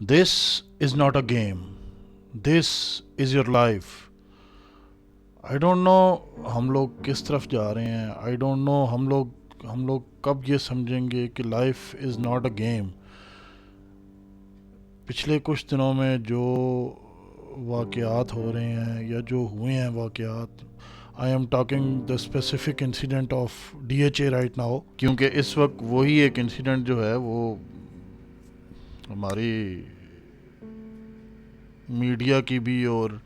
This is not a game. This is your life. I don't know हम लोग किस तरफ जा रहे हैं. आई डोंट नो हम लोग कब ये समझेंगे कि life is not a game. पिछले कुछ दिनों में जो वाक़यात हो रहे हैं या जो हुए हैं वाक़यात, I am talking the specific incident of DHA right now, क्योंकि इस वक्त वही एक इंसिडेंट जो है वो हमारी मीडिया की भी और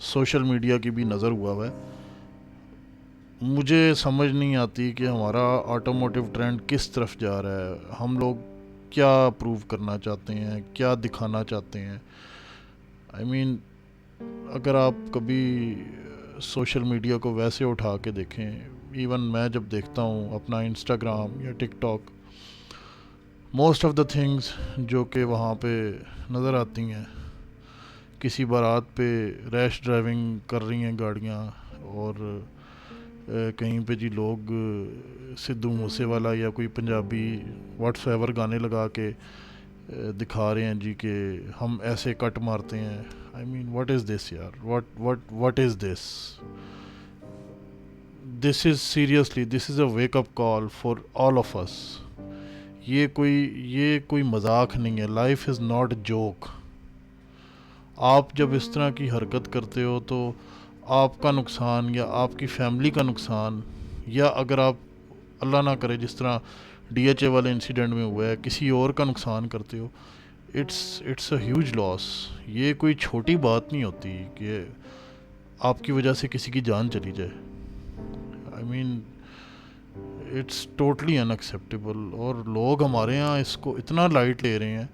सोशल मीडिया की भी नज़र हुआ है. मुझे समझ नहीं आती कि हमारा ऑटोमोटिव ट्रेंड किस तरफ जा रहा है. हम लोग क्या प्रूव करना चाहते हैं, क्या दिखाना चाहते हैं. आई मीन अगर आप कभी सोशल मीडिया को वैसे उठा के देखें, इवन मैं जब देखता हूँ अपना इंस्टाग्राम या TikTok, most of the things जो कि वहाँ पे नज़र आती हैं, किसी बारात पे रैश ड्राइविंग कर रही हैं गाड़ियाँ, और कहीं पे जी लोग सिद्धू मूसेवाला या कोई पंजाबी व्हाट्सएवर गाने लगा के दिखा रहे हैं जी कि हम ऐसे कट मारते हैं. I mean what is this यार, what is this. This is seriously, this is a wake up call for all of us. ये कोई मजाक नहीं है. Life is not joke. आप जब इस तरह की हरकत करते हो तो आपका नुकसान या आपकी फैमिली का नुकसान, या अगर आप अल्लाह ना करे जिस तरह DHA वाले इंसिडेंट में हुआ है किसी और का नुकसान करते हो, इट्स अ ह्यूज लॉस. ये कोई छोटी बात नहीं होती कि आपकी वजह से किसी की जान चली जाए. I mean it's totally unacceptable. और लोग हमारे यहाँ इसको इतना लाइट ले रहे हैं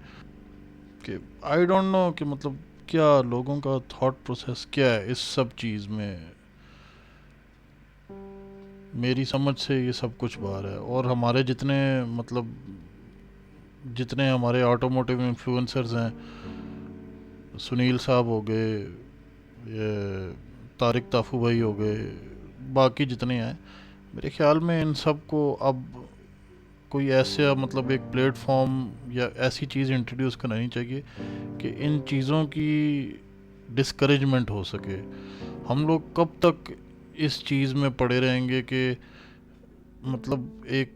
कि आई डोंट नो कि मतलब क्या लोगों का थॉट प्रोसेस क्या है इस सब चीज़ में. मेरी समझ से ये सब कुछ बाहर है. और हमारे जितने हमारे ऑटोमोटिव इन्फ्लुएंसर्स हैं, सुनील साहब हो गए, ये तारिक ताफू भाई हो गए, बाकी जितने हैं, मेरे ख्याल में इन सब को अब कोई ऐसा मतलब एक प्लेटफॉर्म या ऐसी चीज़ इंट्रोड्यूस करानी चाहिए कि इन चीज़ों की डिस्करेजमेंट हो सके. हम लोग कब तक इस चीज़ में पड़े रहेंगे कि मतलब एक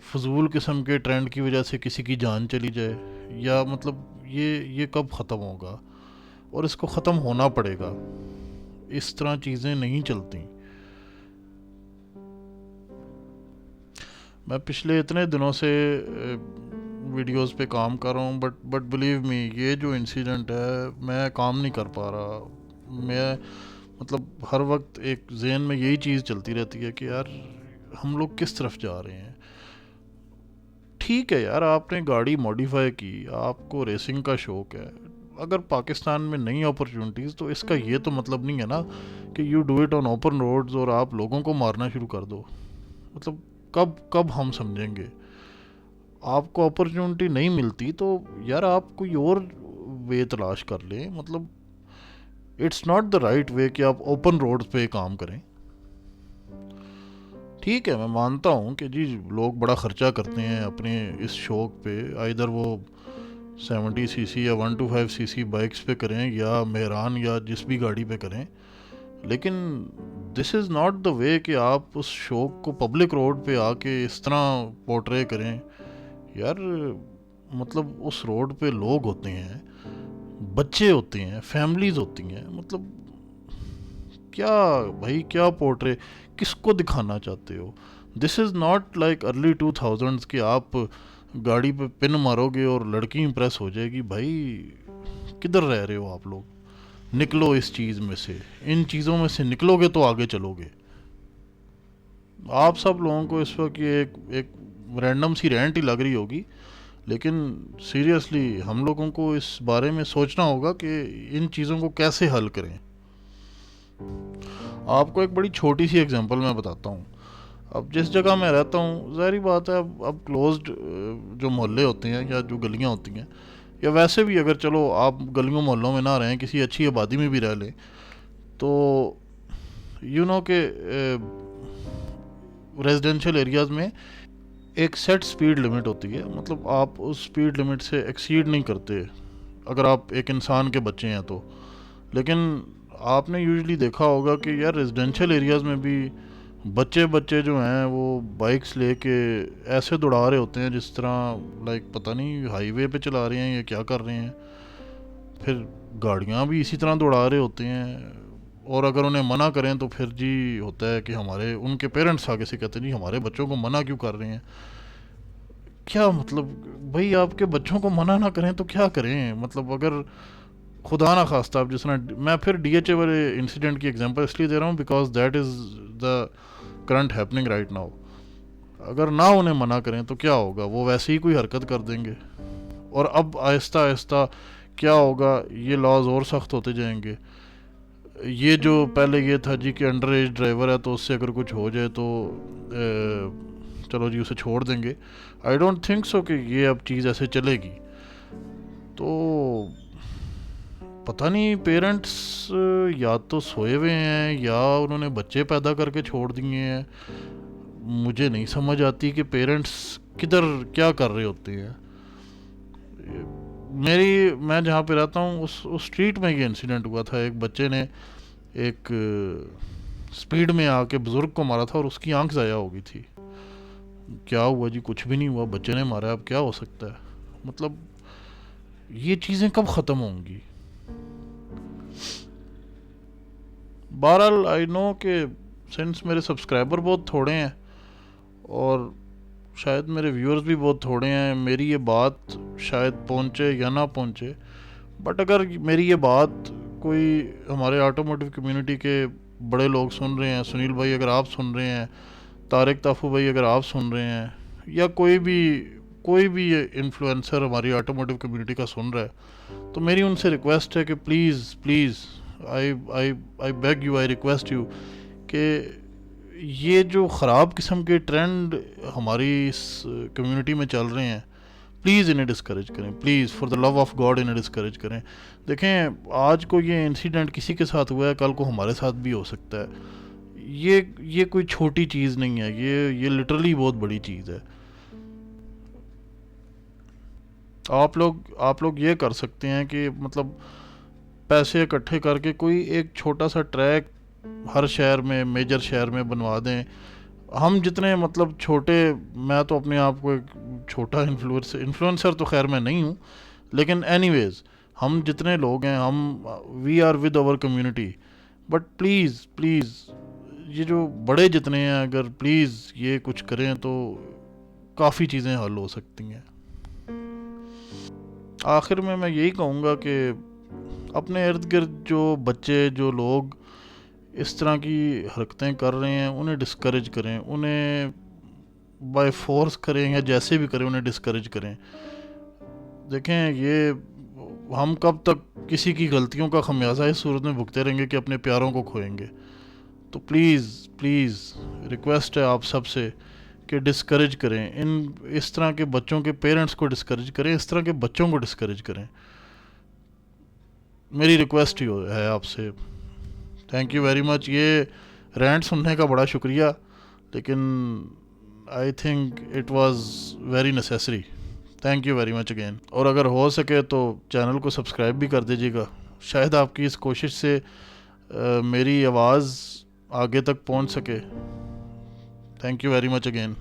फजूल किस्म के ट्रेंड की वजह से किसी की जान चली जाए, या मतलब ये कब ख़त्म होगा. और इसको ख़त्म होना पड़ेगा. इस तरह चीज़ें नहीं चलती. मैं पिछले इतने दिनों से वीडियोस पे काम कर रहा हूँ, बट बिलीव मी, ये जो इंसिडेंट है मैं काम नहीं कर पा रहा. मैं मतलब हर वक्त एक जहन में यही चीज़ चलती रहती है कि यार हम लोग किस तरफ जा रहे हैं. ठीक है यार, आपने गाड़ी मॉडिफाई की, आपको रेसिंग का शौक़ है. अगर पाकिस्तान में नई अपॉर्चुनिटीज़, तो इसका ये तो मतलब नहीं है ना कि you do it on open roads और आप लोगों को मारना शुरू कर दो. मतलब कब कब हम समझेंगे. आपको अपॉर्चुनिटी नहीं मिलती तो यार आप कोई और वे तलाश कर लें. मतलब it's not the right way कि आप ओपन रोड्स पे काम करें. ठीक है, मैं मानता हूँ कि जी लोग बड़ा ख़र्चा करते हैं अपने इस शौक़ पे, आइदर वो 70cc या 125cc बाइक्स पे करें या मेहरान या जिस भी गाड़ी पे करें. लेकिन this is not the way कि आप उस शौक़ को पब्लिक रोड पे आके इस तरह पोर्ट्रे करें. यार मतलब उस रोड पे लोग होते हैं, बच्चे होते हैं, फैमिलीज़ होती हैं. मतलब क्या भाई, क्या पोर्ट्रे, किसको दिखाना चाहते हो. This is not like early 2000s कि आप गाड़ी पे पिन मारोगे और लड़की इंप्रेस हो जाएगी. भाई किधर रह रहे हो आप लोग. निकलो इस चीज़ में से. इन चीज़ों में से निकलोगे तो आगे चलोगे. आप सब लोगों को इस वक्त ये एक रैंडम सी रेंट ही लग रही होगी, लेकिन सीरियसली हम लोगों को इस बारे में सोचना होगा कि इन चीज़ों को कैसे हल करें. आपको एक बड़ी छोटी सी एग्जांपल मैं बताता हूँ. अब जिस जगह मैं रहता हूँ, ज़ाहिर बात है, अब क्लोज्ड जो मोहल्ले होते हैं या जो गलियाँ होती हैं, या वैसे भी अगर चलो आप गलियों मोहल्लों में ना रहें, किसी अच्छी आबादी में भी रह लें, तो यू नो के रेजिडेंशियल एरियाज़ में एक सेट स्पीड लिमिट होती है. मतलब आप उस स्पीड लिमिट से एक्सीड नहीं करते اگر آپ ایک انسان کے بچے ہیں تو. لیکن آپ نے یوزلی دیکھا ہوگا کہ یار ریزیڈینشیل ایریاز میں بھی بچے جو ہیں وہ بائکس لے کے ایسے دوڑا رہے ہوتے ہیں جس طرح لائک پتہ نہیں ہائی وے پہ چلا رہے ہیں یا کیا کر رہے ہیں. پھر گاڑیاں بھی اسی طرح دوڑا رہے ہوتے ہیں. اور اگر انہیں منع کریں تو پھر جی ہوتا ہے کہ ان کے پیرنٹس آگے سے کہتے ہیں جی ہمارے بچوں کو منع کیوں کر رہے ہیں. کیا مطلب بھائی آپ کے بچوں کو منع نہ کریں تو کیا کریں. مطلب اگر خدا نہ خواستہ آپ جس طرح میں پھر ڈی ایچ اے والے انسیڈنٹ کی ایگزامپل اس لیے دے رہا ہوں because that is the current happening right now. اگر نہ انہیں منع کریں تو کیا ہوگا, وہ ویسے ہی کوئی حرکت کر دیں گے. اور اب آہستہ آہستہ کیا ہوگا, یہ لاز اور سخت ہوتے جائیں گے. یہ جو پہلے یہ تھا جی کہ انڈر ایج ڈرائیور ہے تو اس سے اگر کچھ ہو جائے تو چلو جی اسے چھوڑ دیں گے. آئی ڈونٹ تھنک سو کہ یہ اب چیز ایسے چلے گی. تو پتہ نہیں پیرنٹس یا تو سوئے ہوئے ہیں یا انہوں نے بچے پیدا کر کے چھوڑ دیے ہیں. مجھے نہیں سمجھ آتی کہ پیرنٹس کدھر کیا کر رہے ہوتے ہیں. میں جہاں پہ رہتا ہوں اس اسٹریٹ میں یہ انسیڈنٹ ہوا تھا. ایک بچے نے ایک سپیڈ میں آ کے بزرگ کو مارا تھا اور اس کی آنکھ ضائع ہو گئی تھی. کیا ہوا جی, کچھ بھی نہیں ہوا, بچے نے مارا, اب کیا ہو سکتا ہے. مطلب یہ چیزیں کب ختم ہوں گی. بہرحال آئی نو کہ سنس میرے سبسکرائبر بہت تھوڑے ہیں اور شاید میرے ویورز بھی بہت تھوڑے ہیں, میری یہ بات شاید پہنچے یا نہ پہنچے, بٹ اگر میری یہ بات کوئی ہمارے آٹوموٹیو کمیونٹی کے بڑے لوگ سن رہے ہیں, سنیل بھائی اگر آپ سن رہے ہیں, طارق تافو بھائی اگر آپ سن رہے ہیں, یا کوئی بھی انفلوئنسر ہماری آٹوموٹیو کمیونٹی کا سن رہا ہے, تو میری ان سے ریکویسٹ ہے کہ please I beg you, I request you کہ یہ جو خراب قسم کے ٹرینڈ ہماری اس کمیونٹی میں چل رہے ہیں, پلیز انہیں ڈسکریج کریں, please for the love of God انہیں ڈسکریج کریں. دیکھیں آج کو یہ انسیڈنٹ کسی کے ساتھ ہوا ہے, کل کو ہمارے ساتھ بھی ہو سکتا ہے. یہ کوئی چھوٹی چیز نہیں ہے, یہ لٹرلی بہت بڑی چیز ہے. آپ لوگ یہ کر سکتے ہیں کہ مطلب پیسے اکٹھے کر کے کوئی ایک چھوٹا سا ٹریک ہر شہر میں, میجر شہر میں بنوا دیں. ہم جتنے مطلب چھوٹے, میں تو اپنے آپ کو ایک چھوٹا انفلوئنسر تو خیر میں نہیں ہوں, لیکن اینی ویز ہم جتنے لوگ ہیں ہم we are with our community. But please یہ جو بڑے جتنے ہیں اگر پلیز یہ کچھ کریں تو کافی چیزیں حل ہو سکتی ہیں. آخر میں یہی کہوں گا کہ اپنے ارد گرد جو بچے, جو لوگ اس طرح کی حرکتیں کر رہے ہیں انہیں ڈسکریج کریں, انہیں بائی فورس کریں یا جیسے بھی کریں انہیں ڈسکریج کریں. دیکھیں یہ ہم کب تک کسی کی غلطیوں کا خمیازہ اس صورت میں بھگتے رہیں گے کہ اپنے پیاروں کو کھوئیں گے. تو پلیز ریکویسٹ ہے آپ سب سے کہ ڈسکریج کریں, اس طرح کے بچوں کے پیرنٹس کو ڈسکریج کریں, اس طرح کے بچوں کو ڈسکریج کریں. میری ریکویسٹ ہی ہے آپ سے. Thank you very much. یہ رینٹ سننے کا بڑا شکریہ, لیکن I think it was very necessary. Thank you very much again. اور اگر ہو سکے تو چینل کو سبسکرائب بھی کر دیجیے گا. شاید آپ کی اس کوشش سے میری آواز آگے تک پہنچ سکے. Thank you very much again.